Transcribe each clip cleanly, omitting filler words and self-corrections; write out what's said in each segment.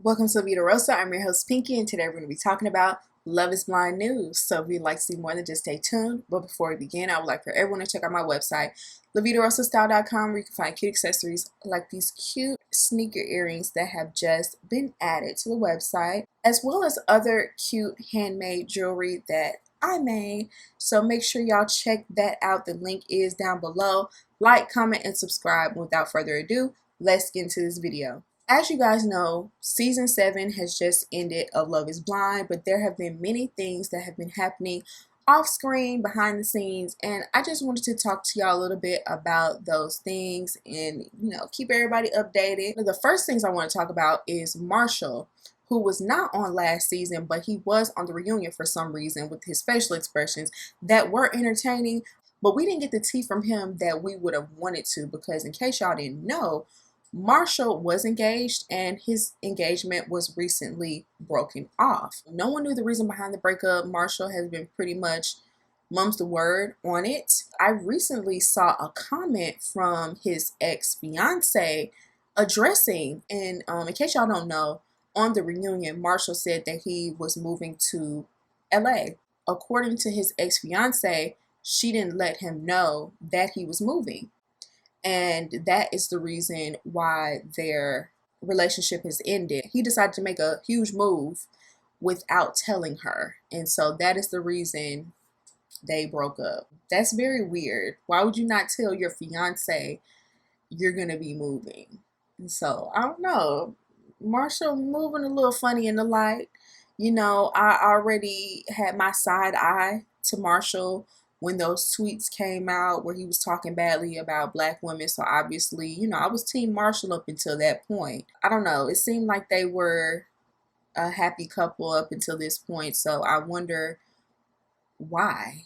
Welcome to Vida Rosa. I'm your host Pinky, and today we're going to be talking about Love is Blind news. So if you'd like to see more, than just stay tuned. But before we begin, I would like for everyone to check out my website, LaVidaRosaStyle.com, where you can find cute accessories like these cute sneaker earrings that have just been added to the website, as well as other cute handmade jewelry that I made. So make sure y'all check that out. The link is down below. Like, comment, and subscribe. Without further ado, let's get into this video. As you guys know, season 7 has just ended of Love is Blind, but there have been many things that have been happening off screen, behind the scenes, and I just wanted to talk to y'all a little bit about those things and, keep everybody updated. The first things I want to talk about is Marshall, who was not on last season, but he was on the reunion for some reason with his facial expressions that were entertaining, but we didn't get the tea from him that we would have wanted to, because in case y'all didn't know, Marshall was engaged and his engagement was recently broken off. No one knew the reason behind the breakup. Marshall has been pretty much mum's the word on it. I recently saw a comment from his ex-fiance addressing, and in case y'all don't know, on the reunion, Marshall said that he was moving to LA. According to his ex-fiance, she didn't let him know that he was moving. And that is the reason why their relationship has ended. He decided to make a huge move without telling her. And so that is the reason they broke up. That's very weird. Why would you not tell your fiance you're going to be moving? And so, I don't know. Marshall moving a little funny in the light. I already had my side eye to Marshall when those tweets came out where he was talking badly about black women. So obviously, I was Team Marshall up until that point. I don't know. It seemed like they were a happy couple up until this point. So I wonder why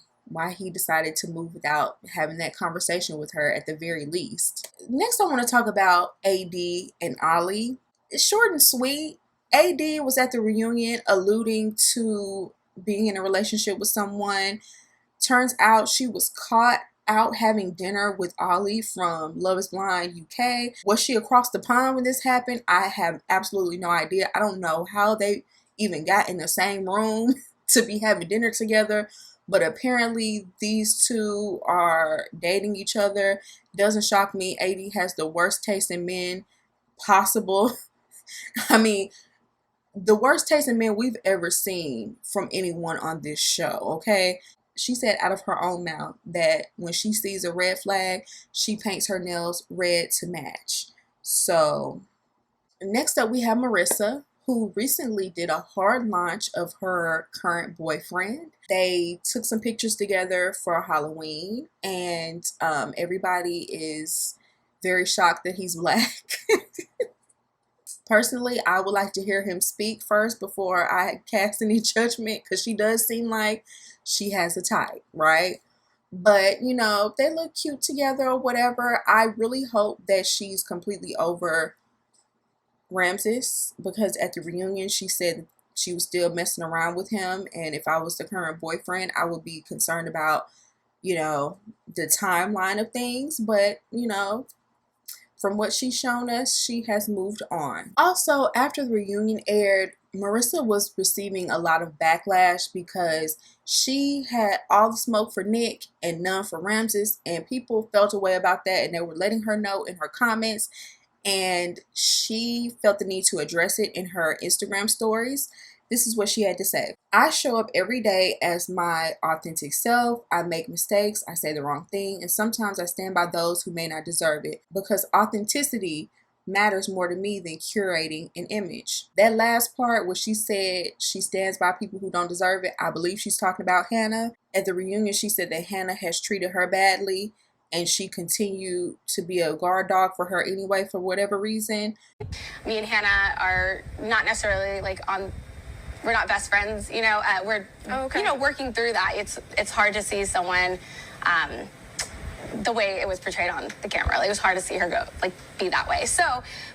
he decided to move without having that conversation with her at the very least. Next, I want to talk about AD and Ollie. It's short and sweet. AD was at the reunion alluding to being in a relationship with someone. Turns out she was caught out having dinner with Ollie from Love is Blind UK. Was she across the pond when this happened? I have absolutely no idea. I don't know how they even got in the same room to be having dinner together, but apparently these two are dating each other. Doesn't shock me. AD has the worst taste in men possible. I mean, the worst taste in men we've ever seen from anyone on this show, okay? She said out of her own mouth that when she sees a red flag, she paints her nails red to match. So next up we have Marissa, who recently did a hard launch of her current boyfriend. They took some pictures together for Halloween, and everybody is very shocked that he's black. Personally, I would like to hear him speak first before I cast any judgment, because she does seem like she has a type, right? But, they look cute together or whatever. I really hope that she's completely over RANTS, because at the reunion she said she was still messing around with him, and if I was the current boyfriend, I would be concerned about, the timeline of things. But, from what she's shown us, she has moved on. Also, after the reunion aired, Marissa was receiving a lot of backlash because she had all the smoke for Nick and none for RANTS, and people felt a way about that, and they were letting her know in her comments, and she felt the need to address it in her Instagram stories. This is what she had to say. I show up every day as my authentic self. I make mistakes. I say the wrong thing. And sometimes I stand by those who may not deserve it, because authenticity matters more to me than curating an image. That last part where she said she stands by people who don't deserve it, I believe she's talking about Hannah. At the reunion, she said that Hannah has treated her badly, and she continued to be a guard dog for her anyway, for whatever reason. Me and Hannah are not necessarily we're not best friends, we're, working through that. It's hard to see someone, the way it was portrayed on the camera. It was hard to see her be that way. So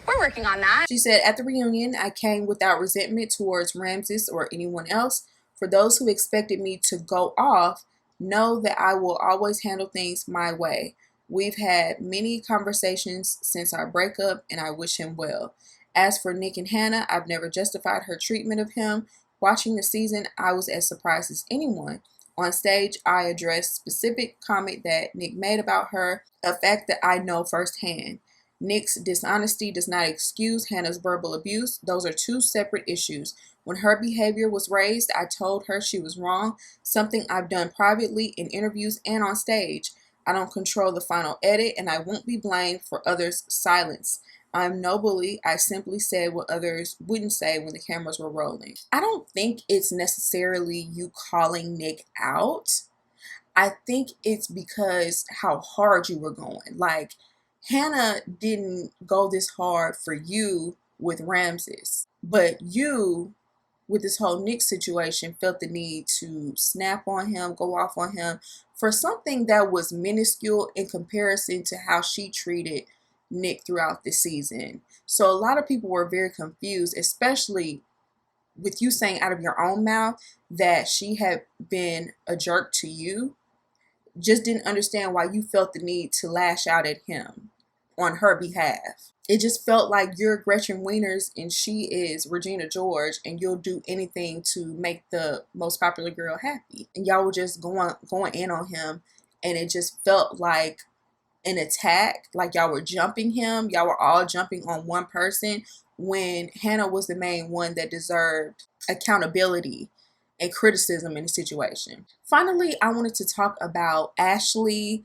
we're working on that. She said, at the reunion, I came without resentment towards RANTS or anyone else. For those who expected me to go off, know that I will always handle things my way. We've had many conversations since our breakup, and I wish him well. As for Nick and Hannah, I've never justified her treatment of him. Watching the season, I was as surprised as anyone. On stage, I addressed specific comment that Nick made about her, a fact that I know firsthand. Nick's dishonesty does not excuse Hannah's verbal abuse. Those are two separate issues. When her behavior was raised, I told her she was wrong, something I've done privately in interviews and on stage. I don't control the final edit, and I won't be blamed for others' silence. I'm no bully. I simply said what others wouldn't say when the cameras were rolling. I don't think it's necessarily you calling Nick out. I think it's because how hard you were going. Like, Hannah didn't go this hard for you with Ramses, but you, with this whole Nick situation, felt the need to snap on him, go off on him for something that was minuscule in comparison to how she treated Nick throughout the season. So a lot of people were very confused, especially with you saying out of your own mouth that she had been a jerk to you. Just didn't understand why you felt the need to lash out at him on her behalf. It just felt like you're Gretchen Wieners and she is Regina George, and you'll do anything to make the most popular girl happy. And y'all were just going in on him, and it just felt like an attack, like y'all were jumping him. Y'all were all jumping on one person when Hannah was the main one that deserved accountability and criticism in the situation. Finally, I wanted to talk about Ashley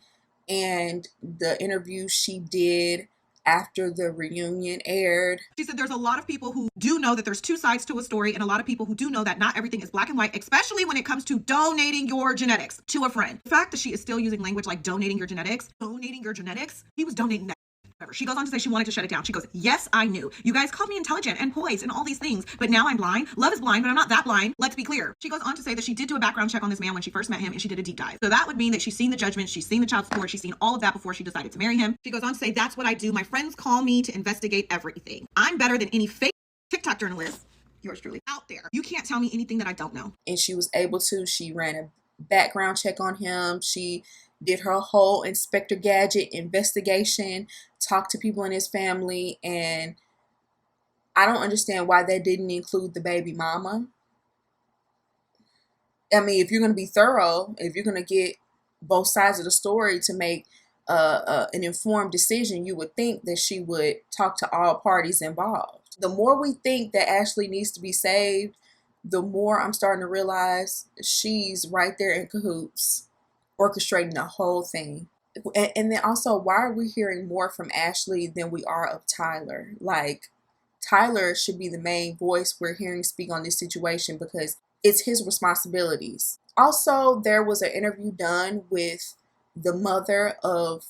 and the interview she did after the reunion aired. She said there's a lot of people who do know that there's two sides to a story, and a lot of people who do know that not everything is black and white, especially when it comes to donating your genetics to a friend. The fact that she is still using language like donating your genetics, he was donating that. She goes on to say she wanted to shut it down. She goes, yes, I knew. You guys called me intelligent and poised and all these things, but now I'm blind. Love is blind, but I'm not that blind. Let's be clear. She goes on to say that she did do a background check on this man when she first met him, and she did a deep dive. So that would mean that she's seen the judgment, she's seen the child support, she's seen all of that before she decided to marry him. She goes on to say, that's what I do. My friends call me to investigate everything. I'm better than any fake TikTok journalist, yours truly, out there. You can't tell me anything that I don't know. And she was able to. She ran a background check on him. She did her whole Inspector Gadget investigation, talked to people in his family, and I don't understand why that didn't include the baby mama. I mean, if you're going to be thorough, if you're going to get both sides of the story to make an informed decision, you would think that she would talk to all parties involved. The more we think that Ashley needs to be saved, the more I'm starting to realize she's right there in cahoots, orchestrating the whole thing. And then also, why are we hearing more from Ashley than we are of Tyler? Like, Tyler should be the main voice we're hearing speak on this situation because it's his responsibilities. Also, there was an interview done with the mother of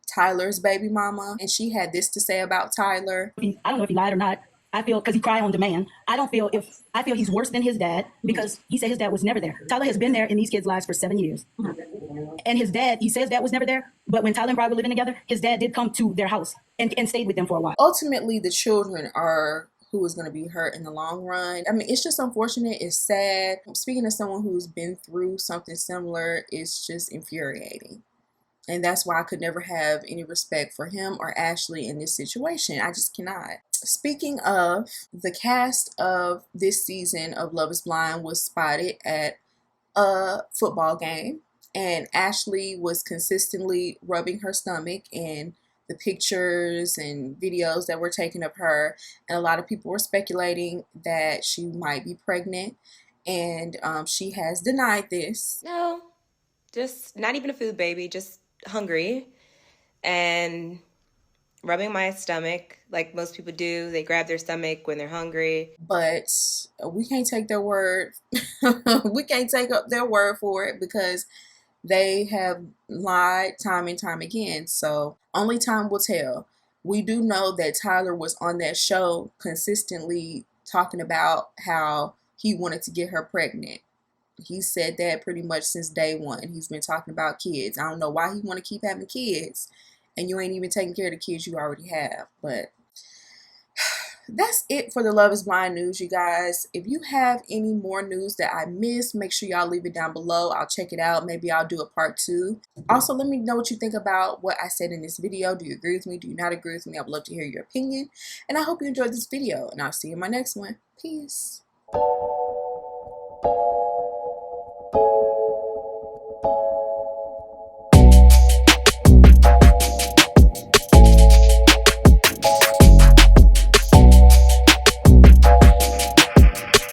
Tyler's baby mama, and she had this to say about Tyler. I don't know if he lied or not. I feel, because he cried on demand, I feel he's worse than his dad because he said his dad was never there. Tyler has been there in these kids' lives for 7 years. And his dad, he says dad was never there, but when Tyler and Bride were living together, his dad did come to their house and stayed with them for a while. Ultimately, the children are who is going to be hurt in the long run. I mean, it's just unfortunate. It's sad. Speaking of someone who's been through something similar, it's just infuriating. And that's why I could never have any respect for him or Ashley in this situation. I just cannot. Speaking of, the cast of this season of Love is Blind was spotted at a football game. And Ashley was consistently rubbing her stomach in the pictures and videos that were taken of her. And a lot of people were speculating that she might be pregnant. And she has denied this. No, just not even a food baby, just hungry and rubbing my stomach like most people do. They grab their stomach when they're hungry. But we can't take their word. We can't take up their word for it because they have lied time and time again. So only time will tell. We do know that Tyler was on that show consistently talking about how he wanted to get her pregnant. He said that pretty much since day one. He's been talking about kids. I don't know why he want to keep having kids, and you ain't even taking care of the kids you already have. But that's it for the Love is Blind news, you guys. If you have any more news that I missed, make sure y'all leave it down below. I'll check it out. Maybe I'll do a part 2. Also, let me know what you think about what I said in this video. Do you agree with me? Do you not agree with me? I would love to hear your opinion. And I hope you enjoyed this video, and I'll see you in my next one. Peace.